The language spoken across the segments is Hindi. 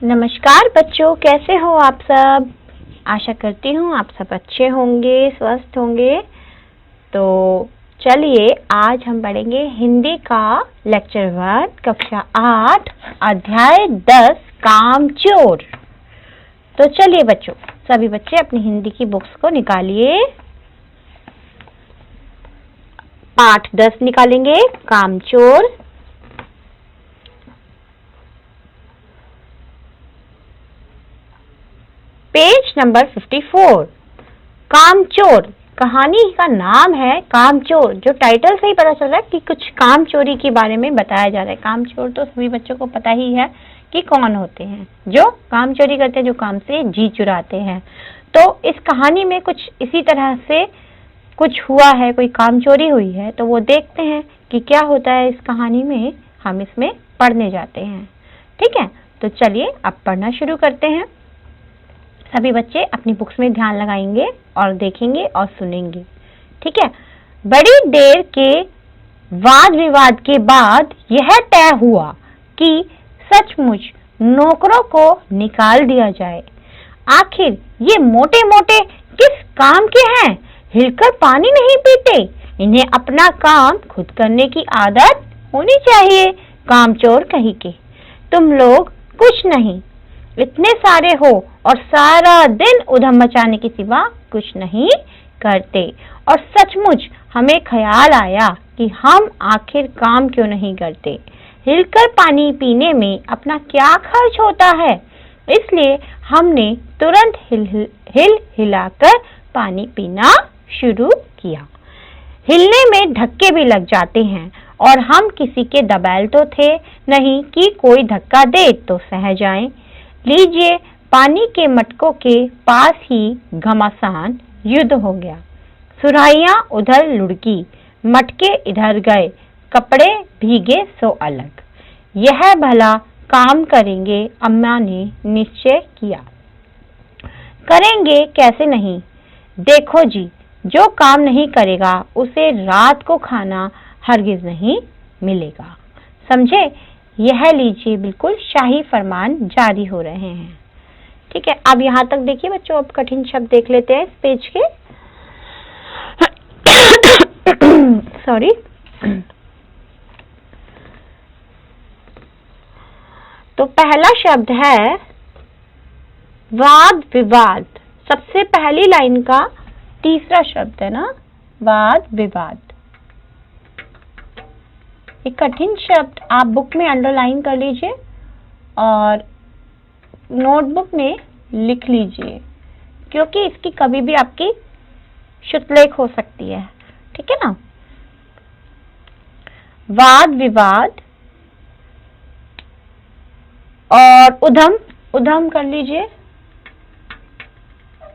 नमस्कार बच्चों, कैसे हो आप सब। आशा करती हूँ आप सब अच्छे होंगे, स्वस्थ होंगे। तो चलिए आज हम पढ़ेंगे हिंदी का लेक्चर 1 कक्षा 8 अध्याय 10 कामचोर। तो चलिए बच्चों, सभी बच्चे अपनी हिंदी की बुक्स को निकालिए। पाठ 10 निकालेंगे, कामचोर। Page number 54। कामचोर कहानी का नाम है कामचोर। जो टाइटल से ही पता चल रहा है कि कुछ काम चोरी के बारे में बताया जा रहा है। कामचोर तो सभी बच्चों को पता ही है कि कौन होते हैं, जो काम चोरी करते हैं, जो काम से जी चुराते हैं। तो इस कहानी में कुछ इसी तरह से कुछ हुआ है, कोई काम चोरी हुई है। तो वो देखते हैं कि क्या होता है इस कहानी में। हम इसमें पढ़ने जाते हैं, ठीक है। तो चलिए अब पढ़ना शुरू करते हैं। सभी बच्चे अपनी बुक्स में ध्यान लगाएंगे और देखेंगे और सुनेंगे, ठीक है। बड़ी देर के वाद विवाद के बाद यह तय हुआ कि सचमुच नौकरों को निकाल दिया जाए। आखिर ये मोटे मोटे किस काम के हैं, हिलकर पानी नहीं पीते। इन्हें अपना काम खुद करने की आदत होनी चाहिए। कामचोर कहीं के, तुम लोग कुछ नहीं, इतने सारे हो और सारा दिन उधम मचाने के सिवा कुछ नहीं करते। और सचमुच हमें ख्याल आया कि हम आखिर काम क्यों नहीं करते। हिलकर पानी पीने में अपना क्या खर्च होता है, इसलिए हमने तुरंत हिल हिलाकर पानी पीना शुरू किया। हिलने में धक्के भी लग जाते हैं और हम किसी के दबैल तो थे नहीं कि कोई धक्का दे तो सह जाएं। लीजिए, पानी के मटकों के पास ही घमासान युद्ध हो गया। सुराहियां उधर लुढ़की, मटके इधर गए, कपड़े भीगे सो अलग। यह भला काम करेंगे, अम्मा ने निश्चय किया। करेंगे कैसे नहीं। देखो जी, जो काम नहीं करेगा उसे रात को खाना हरगिज नहीं मिलेगा, समझे। यह लीजिए, बिल्कुल शाही फरमान जारी हो रहे हैं, ठीक है। अब यहाँ तक देखिए बच्चों। अब कठिन शब्द देख लेते हैं इस पेज के। सॉरी। तो पहला शब्द है वाद विवाद। सबसे पहली लाइन का तीसरा शब्द है ना, वाद विवाद। एक कठिन शब्द आप बुक में अंडरलाइन कर लीजिए और नोटबुक में लिख लीजिए, क्योंकि इसकी कभी भी आपकी शुतलेख हो सकती है, ठीक है ना। वाद विवाद और उधम, उधम कर लीजिए,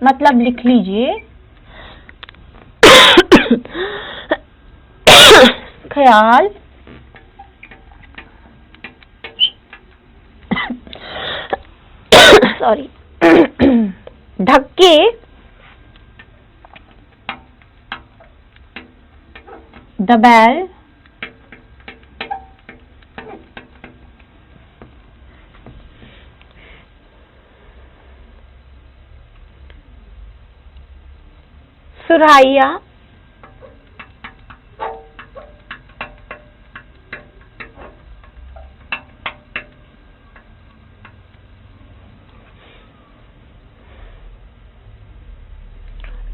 मतलब लिख लीजिए। ख्याल, सॉरी, धक्के, दबैल, सुराहिया,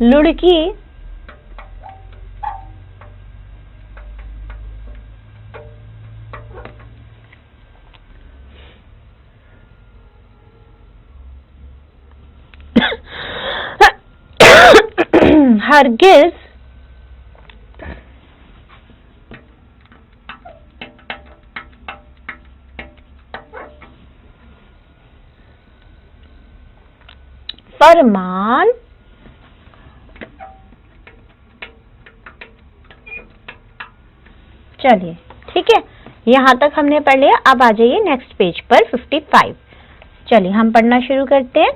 लुढ़की, हरगिज, फरमान, चलिए ठीक है, यहाँ तक हमने पढ़ लिया। अब आ जाइए नेक्स्ट पेज पर 55। चलिए हम पढ़ना शुरू करते हैं।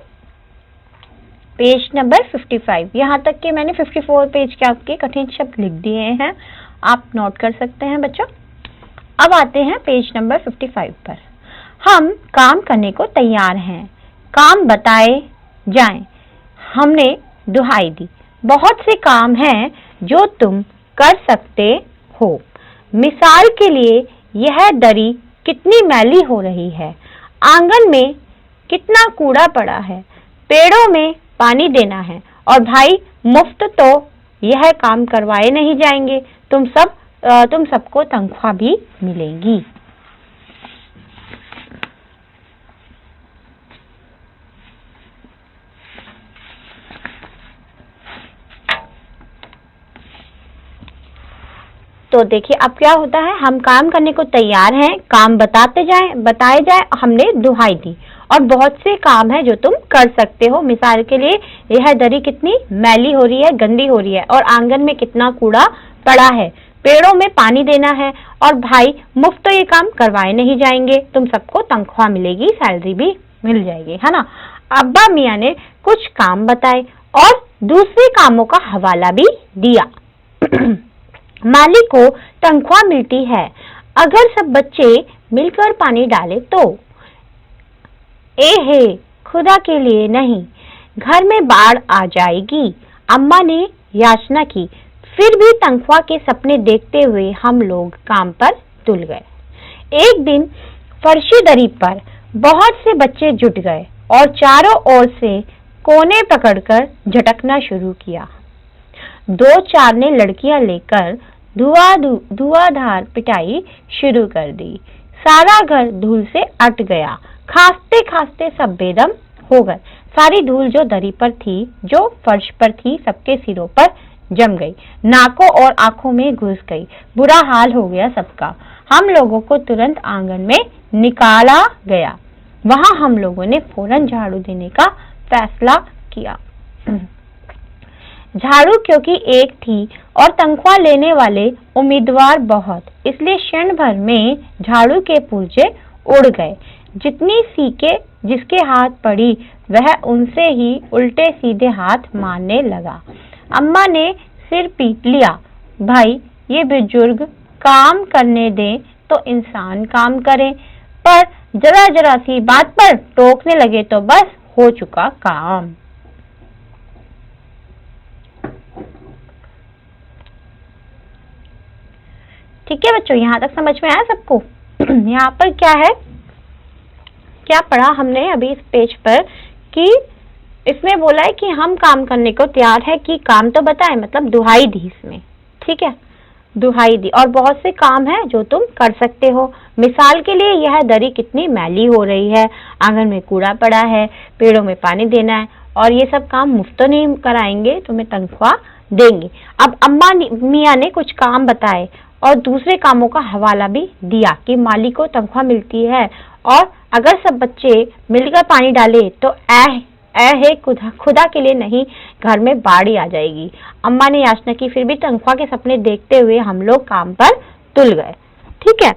Page number 55। यहाँ तक के मैंने 54 पेज के आपके कठिन शब्द लिख दिए हैं, आप नोट कर सकते हैं बच्चों। अब आते हैं पेज नंबर 55 पर। हम काम करने को तैयार हैं, काम बताए जाएं। हमने दुहाई दी, बहुत से काम हैं जो तुम कर सकते हो। मिसाल के लिए यह दरी कितनी मैली हो रही है, आंगन में कितना कूड़ा पड़ा है, पेड़ों में पानी देना है, और भाई मुफ्त तो यह काम करवाए नहीं जाएंगे, तुम सबको तनख्वाह भी मिलेगी। तो देखिए अब क्या होता है, हम काम करने को तैयार हैं, काम बताए जाए, हमने दुहाई दी, और बहुत से काम है जो तुम कर सकते हो। मिसाल के लिए यह दरी कितनी मैली हो रही है, गंदी हो रही है, और आंगन में कितना कूड़ा पड़ा है, पेड़ों में पानी देना है, और भाई मुफ्त तो ये काम करवाए नहीं जाएंगे, तुम सबको तनख्वाह मिलेगी, सैलरी भी मिल जाएगी, है ना। अब्बा मियाँ ने कुछ काम बताए और दूसरे कामों का हवाला भी दिया। मालिक को तनख्वाह मिलती है अगर सब बच्चे मिलकर पानी डाले तो। हे खुदा के लिए नहीं, घर में बाढ़ आ जाएगी, अम्मा ने याचना की। फिर भी तनख्वाह के सपने देखते हुए हम लोग काम पर तुल गए। एक दिन फर्शी दरी पर बहुत से बच्चे जुट गए और चारों ओर से कोने पकड़कर झटकना शुरू किया। 2-4 ने लड़कियां लेकर धुआंधार पिटाई शुरू कर दी। सारा घर धूल से अट गया, खांसते खांसते सब बेदम हो गए। सारी धूल जो दरी पर थी, जो फर्श पर थी, सबके सिरों पर जम गई, नाकों और आंखों में घुस गई। बुरा हाल हो गया सबका। हम लोगों को तुरंत आंगन में निकाला गया। वहां हम लोगों ने फौरन झाड़ू देने का फैसला किया। झाड़ू क्योंकि एक थी और तनख्वाह लेने वाले उम्मीदवार बहुत, इसलिए क्षण भर में झाड़ू के पुर्जे उड़ गए। जितनी सीके जिसके हाथ पड़ी वह उनसे ही उल्टे सीधे हाथ मारने लगा। अम्मा ने सिर पीट लिया, भाई ये बुजुर्ग काम करने दें तो इंसान काम करे, पर जरा जरा सी बात पर टोकने लगे तो बस हो चुका काम। ठीक है बच्चों, यहाँ तक समझ में आया सबको? यहाँ पर क्या है, क्या पढ़ा हमने अभी इस पेज पर कि इसमें बोला है कि हम काम करने को तैयार है, कि काम तो बताए, मतलब दुहाई दी इसमें। ठीक है, दुहाई दी, और बहुत से काम है जो तुम कर सकते हो। मिसाल के लिए यह दरी कितनी मैली हो रही है, आंगन में कूड़ा पड़ा है, पेड़ों में पानी देना है, और ये सब काम मुफ्त तो नहीं कराएंगे, तुम्हें तनख्वाह देंगे। अब अम्मा मियाँ ने कुछ काम बताए और दूसरे कामों का हवाला भी दिया कि मालिक को तनख्वाह मिलती है, और अगर सब बच्चे मिलकर पानी डाले तो है खुदा के लिए नहीं, घर में बाढ़ आ जाएगी। अम्मा ने याचना की, फिर भी तनख्वाह के सपने देखते हुए हम लोग काम पर तुल गए। ठीक है,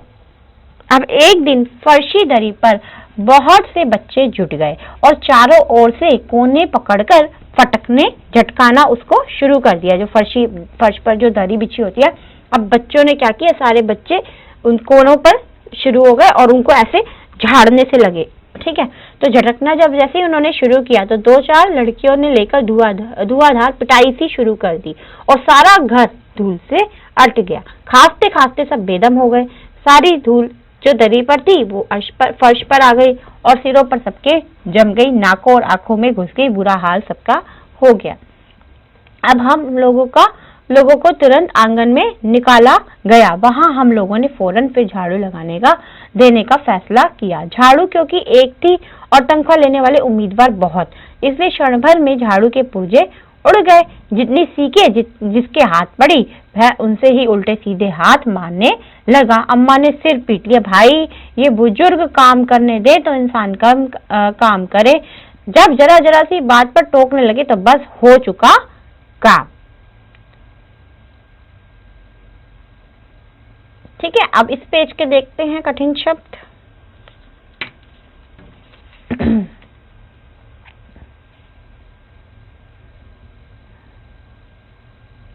अब एक दिन फर्शी दरी पर बहुत से बच्चे जुट गए और चारों ओर से कोने पकड़कर फटकने झटकाना उसको शुरू कर दिया। जो फर्श पर जो दरी बिछी होती है, अब बच्चों ने क्या किया, सारे बच्चे उन कोनों पर शुरू हो गए और उनको ऐसे झाड़ने से लगे। ठीक है, तो झटकना जब जैसे ही उन्होंने शुरू किया तो 2-4 लड़कियों ने लेकर धुआंधार पिटाई सी शुरू कर दी और सारा घर धूल से अट गया। खांसते खांसते सब बेदम हो गए। सारी धूल जो दरी पर थी वो फर्श पर आ गई और सिरों पर सबके जम गई, नाकों और आंखों में घुस गई। बुरा हाल सबका हो गया। अब हम लोगों को तुरंत आंगन में निकाला गया। वहां हम लोगों ने फौरन फिर झाड़ू देने का फैसला किया। झाड़ू क्योंकि एक थी और तनख्वाह लेने वाले उम्मीदवार बहुत, इसलिए क्षण भर में झाड़ू के पुर्जे उड़ गए। जितनी सीके जिसके हाथ पड़ी वह उनसे ही उल्टे सीधे हाथ मारने लगा। अम्मा ने सिर पीट लिया, भाई ये बुजुर्ग काम करने दे तो इंसान काम करे, जब जरा जरा सी बात पर टोकने लगे तो बस हो चुका काम। ठीक है, अब इस पेज के देखते हैं कठिन शब्द।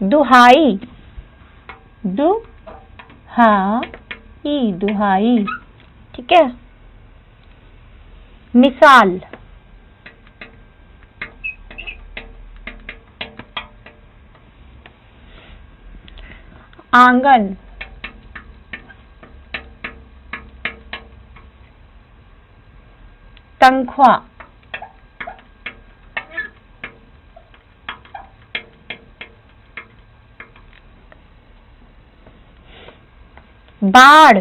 दुहाई, दुहाई, दुहाई, ठीक है। मिसाल, आंगन, तनख्वाह, बाढ़,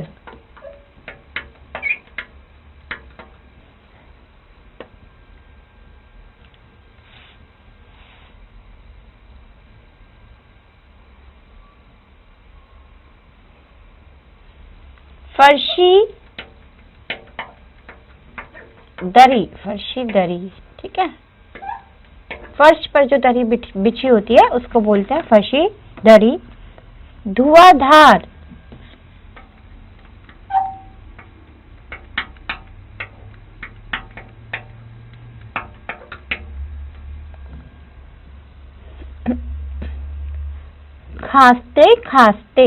फर्शी दरी, फर्शी दरी, ठीक है। फर्श पर जो दरी बिछी होती है उसको बोलते हैं फर्शी दरी। धुआंधार, खांसते खांसते,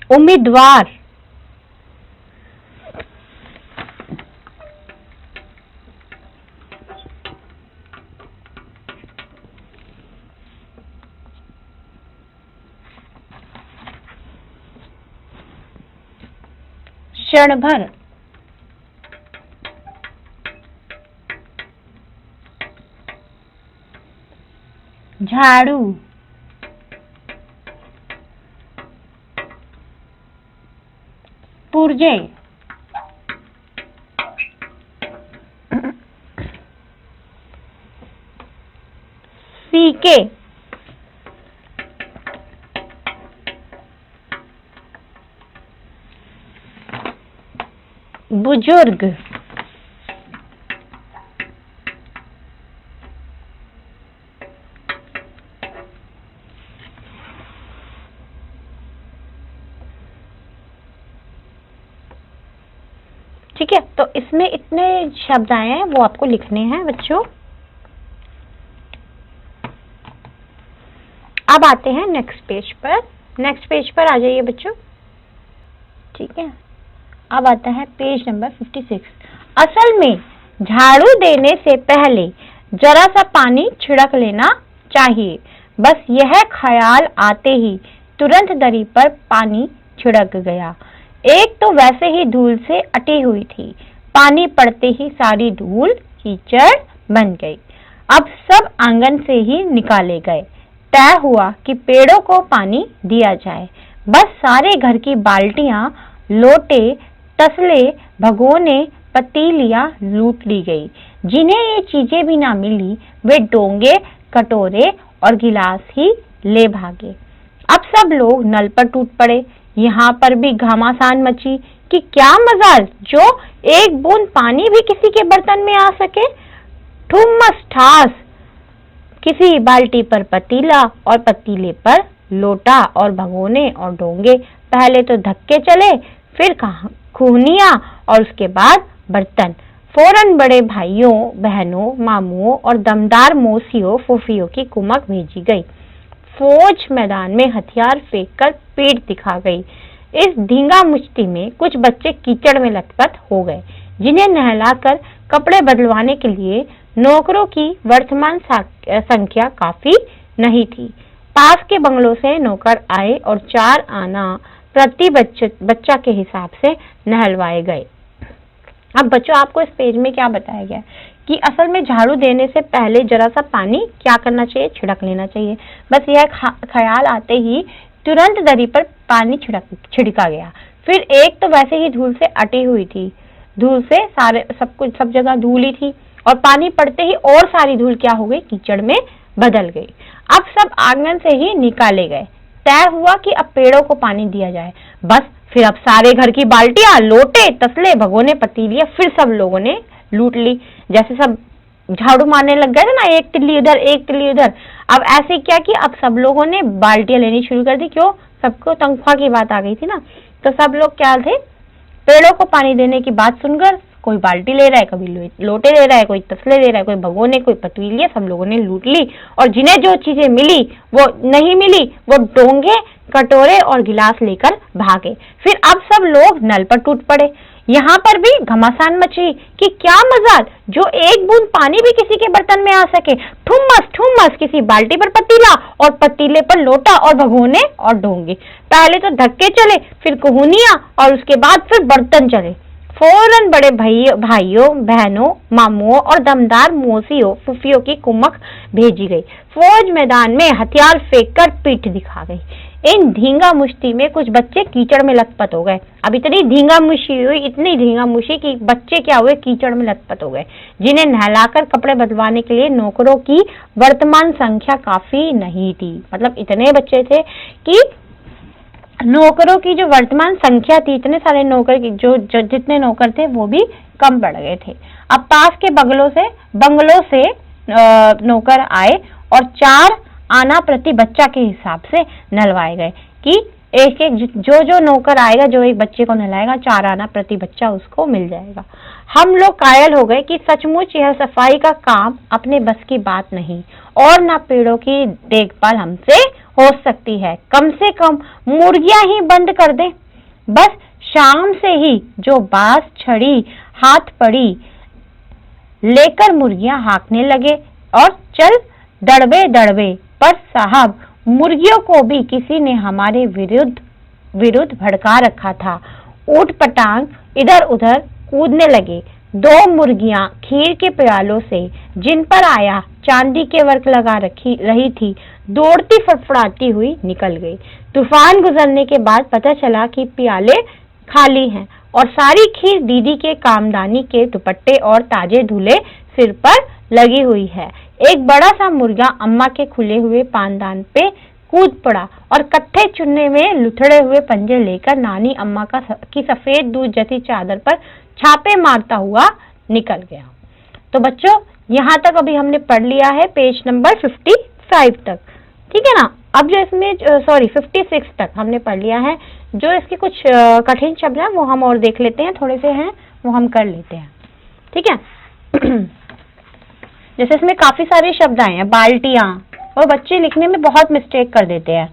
उम्मीदवार, क्षण भर, झाड़ू, पुर्जे, सीके, बुजुर्ग, ठीक है। तो इसमें इतने शब्द आए हैं वो आपको लिखने हैं बच्चों। अब आते हैं नेक्स्ट पेज पर। नेक्स्ट पेज पर आ जाइए बच्चों, ठीक है। अब आता है पेज नंबर 56। असल में झाड़ू देने से पहले जरा सा पानी छिड़क लेना चाहिए। बस यह ख्याल आते ही तुरंत दरी पर पानी छिड़क गया। एक तो वैसे ही धूल से अटी हुई थी, पानी पड़ते ही सारी धूल कीचड़ बन गई। अब सब आंगन से ही निकाले गए। तय हुआ कि पेड़ों को पानी दिया जाए। बस सारे घर की बाल्टियां, लोटे, तसले, भगोने, पतीलियां लूट ली गई। जिन्हें ये चीजें भी ना मिली वे डोंगे, कटोरे और गिलास ही ले भागे। अब सब लोग नल पर टूट पड़े। यहाँ पर भी घमासान मची कि क्या मजाल जो एक बूंद पानी भी किसी के बर्तन में आ सके। ठुमस ठास, किसी बाल्टी पर पतीला और पतीले पर लोटा और भगोने और डोंगे। पहले तो धक्के चले, फिर खूनियां और उसके बाद बर्तन। फौरन बड़े भाइयों, बहनों, मामुओं और दमदार मौसियों, फूफियों की कुमक भेजी गई। फौज मैदान में हथियार फेंक कर पीठ दिखा गई। इस धींगा मुश्ती में कुछ बच्चे कीचड़ में लथपथ हो गए, जिन्हें नहलाकर कपड़े बदलवाने के लिए नौकरों की वर्तमान संख्या काफी नहीं थी। पास के बंगलों से नौकर आए और 4 आना प्रति बच्चा के हिसाब से नहलवाए गए। अब बच्चों आपको इस पेज में क्या बताया गया कि असल में झाड़ू देने से पहले जरा सा पानी क्या करना चाहिए, छिड़क लेना चाहिए। बस यह ख्याल आते ही तुरंत दरी पर पानी छिड़का गया। फिर एक तो वैसे ही धूल से अटी हुई थी, धूल से सब जगह धूल ही थी और पानी पड़ते ही और सारी धूल क्या हो गई, कीचड़ में बदल गई। अब सब आंगन से ही निकाले गए। तय हुआ कि अब पेड़ों को पानी दिया जाए। बस फिर अब सारे घर की बाल्टियां, लोटे, तसले, भगोने, पतीलियां फिर सब लोगों ने लूट ली। जैसे सब झाड़ू मारने लग गए थे ना, एक तिल्ली उधर एक तिल्ली उधर। अब ऐसे क्या कि अब सब लोगों ने बाल्टियां लेनी शुरू कर दी। क्यों? सबको तनख्वाह की बात आ गई थी ना। तो सब लोग क्या थे, पेड़ों को पानी देने की बात सुनकर कोई बाल्टी ले रहा है, कभी लोटे ले रहा है, कोई तसले ले रहा है, कोई भगोने, कोई पतीलियां, सब लोगों ने लूट ली। और जिन्हें जो चीजें मिली वो नहीं मिली, वो डोंगे, कटोरे और गिलास लेकर भागे। फिर अब सब लोग नल पर टूट पड़े। यहाँ पर भी घमासान मची कि क्या मजाल, जो एक बूंद पानी भी किसी के बर्तन में आ सके। ठुमस ठुमस, किसी बाल्टी पर पतीला और पतीले पर लोटा और भगोने और डोंगे। पहले तो धक्के चले, फिर कुहुनिया और उसके बाद फिर बर्तन चले। फौरन बड़े भाइयों बहनों, मामुओं और दमदार मौसियों फूफियों की कुमक भेजी गई। फौज मैदान में हथियार फेंक कर पीठ दिखा गई। इन धींगा मुश्ती में कुछ बच्चे कीचड़ में लथपथ हो गए। अब इतनी धींगा मुशी हुई, इतनी धींगा मुशी कि बच्चे क्या हुए, कीचड़ में लथपथ हो गए, जिन्हें नहलाकर कपड़े बदलवाने के लिए नौकरों की वर्तमान संख्या काफी नहीं थी। मतलब इतने बच्चे थे कि नौकरों की जो वर्तमान संख्या थी, इतने सारे नौकर की जो जितने नौकर थे वो भी कम पड़ गए थे। अब पास के बंगलों से नौकर आए और 4 आना प्रति बच्चा के हिसाब से नहलवाए गए कि एक जो नौकर आएगा, जो एक बच्चे को नहलाएगा, 4 आना प्रति बच्चा उसको मिल जाएगा। हम लोग कायल हो गए कि सचमुच यह सफाई का काम अपने बस की बात नहीं, और ना पेड़ों की देखभाल हमसे हो सकती है। कम से कम मुर्गियां ही बंद कर दें। बस शाम से ही जो बांस छड़ी हाथ पड़ी लेकर मुर्गियां हाँकने लगे और चल दड़बे दड़बे। पर साहब, मुर्गियों को भी किसी ने हमारे विरुद्ध भड़का रखा था। ऊट पटांग इधर उधर कूदने लगे। 2 मुर्गियां खीर के प्यालों से, जिन पर आया चांदी के वर्क लगा रही थी, दौड़ती फड़फड़ाती हुई निकल गई। तूफान गुजरने के बाद पता चला कि प्याले खाली हैं और सारी खीर दीदी के कामदानी के दुपट्टे और ताजे धुले सिर पर लगी हुई है। एक बड़ा सा मुर्गा अम्मा के खुले हुए पानदान पे कूद पड़ा और कत्थे चुन्ने में लुथड़े हुए पंजे लेकर नानी अम्मा की सफेद दूध जैसी चादर पर छापे मारता हुआ निकल गया। तो बच्चों, यहाँ तक अभी हमने पढ़ लिया है पेज नंबर 55 तक, ठीक है ना। अब जो इसमें 56 तक हमने पढ़ लिया है। जो इसके कुछ कठिन शब्द हैं वो हम और देख लेते हैं, थोड़े से हैं वो हम कर लेते हैं, ठीक है। जैसे इसमें काफी सारे शब्द आए हैं, बाल्टियां, और बच्चे लिखने में बहुत मिस्टेक कर देते हैं,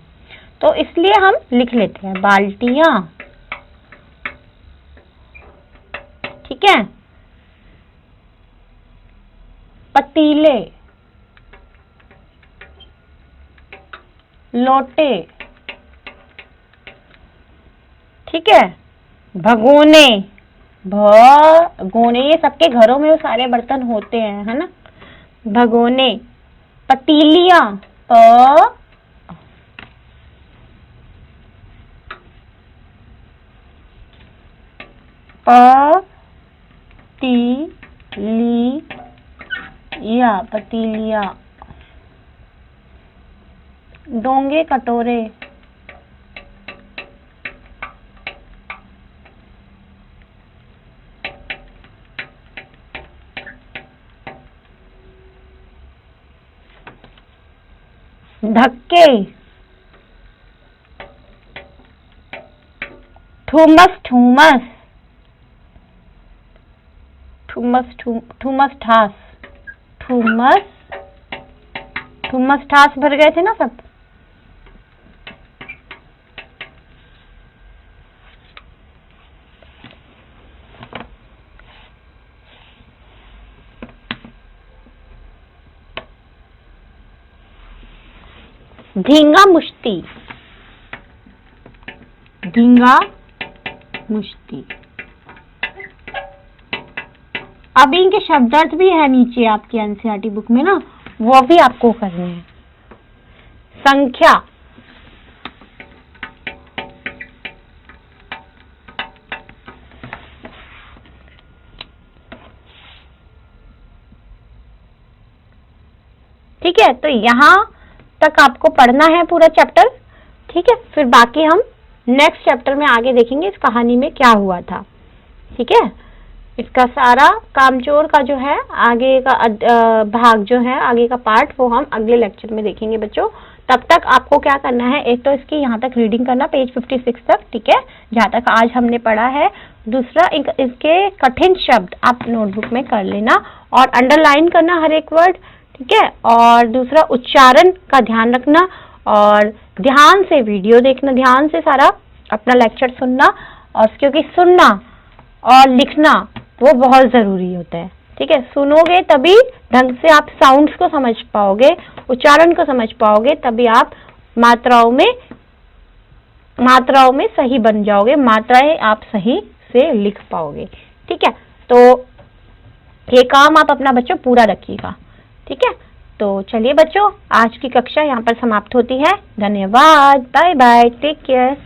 तो इसलिए हम लिख लेते हैं बाल्टियां, ठीक है। पतीले, लोटे, ठीक है। भगोने, भगोने, ये सबके घरों में वो सारे बर्तन होते हैं, है ना। भगोने। पतीलियां, पतीलियां। डोंगे, कटोरे, धक्के, ठुमस ठुमस, ठुमस ठास, ठुमस ठास भर गए थे ना सब। धींगा मुश्ती, धींगा मुश्ती। अब इनके शब्दार्थ भी है नीचे आपकी एनसीईआरटी बुक में ना, वो भी आपको करने हैं। संख्या, ठीक है। तो यहाँ तक आपको पढ़ना है पूरा चैप्टर, ठीक है। फिर बाकी हम नेक्स्ट चैप्टर में आगे देखेंगे इस कहानी में क्या हुआ था, ठीक है। इसका सारा कामचोर का जो है आगे का भाग जो है, आगे का पार्ट, वो हम अगले लेक्चर में देखेंगे बच्चों। तब तक आपको क्या करना है, एक तो इसकी यहाँ तक रीडिंग करना पेज 56 तक, ठीक है, जहाँ तक आज हमने पढ़ा है। दूसरा इसके कठिन शब्द आप नोटबुक में कर लेना और अंडरलाइन करना हर एक वर्ड, ठीक है। और दूसरा उच्चारण का ध्यान रखना और ध्यान से वीडियो देखना, ध्यान से सारा अपना लेक्चर सुनना, और क्योंकि सुनना और लिखना वो बहुत जरूरी होता है, ठीक है। सुनोगे तभी ढंग से आप साउंड्स को समझ पाओगे, उच्चारण को समझ पाओगे, तभी आप मात्राओं में सही बन जाओगे, मात्राएं आप सही से लिख पाओगे, ठीक है। तो ये काम आप अपना बच्चों पूरा रखिएगा, ठीक है। तो चलिए बच्चों, आज की कक्षा यहाँ पर समाप्त होती है। धन्यवाद, बाय बाय, टेक केयर।